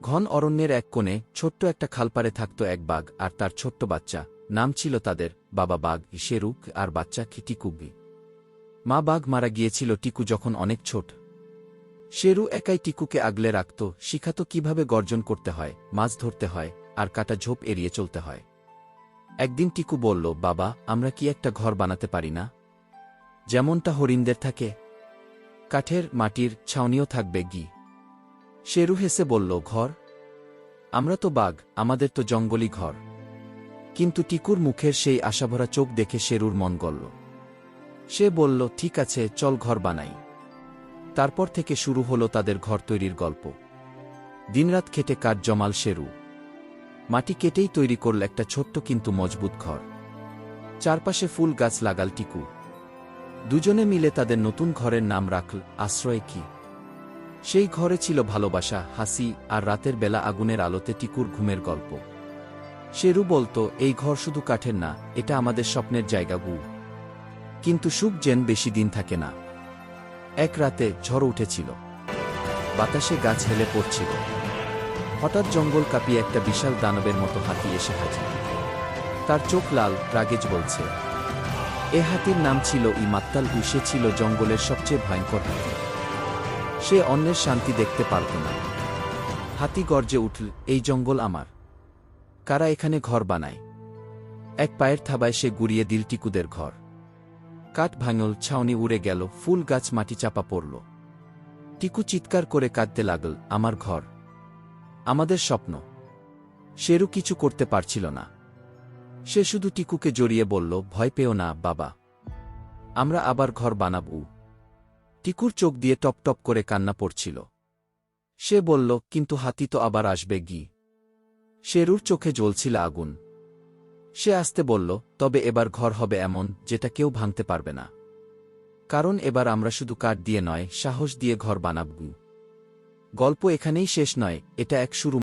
ঘন অরণ্যের এক কোণে ছোট্ট একটা খালপাড়ে থাকত এক বাঘ আর তার ছোট্ট বাচ্চা। নাম ছিল তাদের বাবা বাঘ শেরু আর বাচ্চা টিকু। মা বাঘ মারা গিয়েছিল টিকু যখন অনেক ছোট। শেরু একাই টিকুকে আগলে রাখত, শিখাত কিভাবে গর্জন করতে হয়, মাছ ধরতে হয় আর কাটা ঝোপ এড়িয়ে চলতে হয়। একদিন টিকু বলল, বাবা, আমরা কি একটা ঘর বানাতে পারি না, যেমনটা হরিণদের থাকে? কাঠের, মাটির ছাউনিও থাকবে গি। শেরু হেসে বলল, ঘর? আমরা তো বাঘ, আমাদের তো জঙ্গলি ঘর। কিন্তু টিকুর মুখের সেই আশাভরা চোখ দেখে শেরুর মন গলল। সে বলল, ঠিক আছে, চল ঘর বানাই। তারপর থেকে শুরু হলো তাদের ঘর তৈরির গল্প। দিনরাত খেটে কাঠ জমাল শেরু। মাটি কেটেই তৈরি করল একটা ছোট্ট কিন্তু মজবুত ঘর। চারপাশে ফুল গাছ লাগাল টিকু। দুজনে মিলে তাদের নতুন ঘরের নাম রাখল আশ্রয় কি। সেই ঘরে ছিল ভালোবাসা, হাসি আর রাতের বেলা আগুনের আলোতে টিকুর ঘুমের গল্প। শেরু বলতো, এই ঘর শুধু কাঠের না, এটা আমাদের স্বপ্নের জায়গা গু। কিন্তু সুখ যেন বেশি দিন থাকে না। এক রাতে ঝড় উঠেছিল, বাতাসে গাছ হেলে পড়ছিল। হঠাৎ জঙ্গল কাঁপিয়ে একটা বিশাল দানবের মতো হাতি এসে হাজির। তার চোখ লাল, রাগে জ্বলছে। এ হাতির নাম ছিল মাত্তাল। সে ছিল জঙ্গলের সবচেয়ে ভয়ঙ্কর হাতি। সে অন্যের শান্তি দেখতে পারত না। হাতি গর্জে উঠল, এই জঙ্গল আমার। কারা এখানে ঘর বানায়? এক পায়ের থাবায় সে গুড়িয়ে দিল টিকুদের ঘর। কাঠ ভাঙল, ছাউনি উড়ে গেল, ফুল গাছ মাটি চাপা পড়ল। টিকু চিৎকার করে কাঁদতে লাগল, আমার ঘর, আমাদের স্বপ্ন। শেরু কিছু করতে পারছিল না। সে শুধু টিকুকে জড়িয়ে বলল, ভয় পেও না বাবা, আমরা আবার ঘর বানাব। টিকুর চোখ দিয়ে টপ টপ করে কান্না পড়ছিল। সে বলল, কিন্তু হাতি তো আবার আসবে গি। শেরুর চোখে জ্বলছিল আগুন। সে আস্তে বলল, তবে এবার ঘর হবে এমন যেটা কেউ ভাঙতে পারবে না। কারণ এবার আমরা শুধু কাঠ দিয়ে নয়, সাহস দিয়ে ঘর বানাব। গল্প এখানেই শেষ নয়, এটা এক শুরু।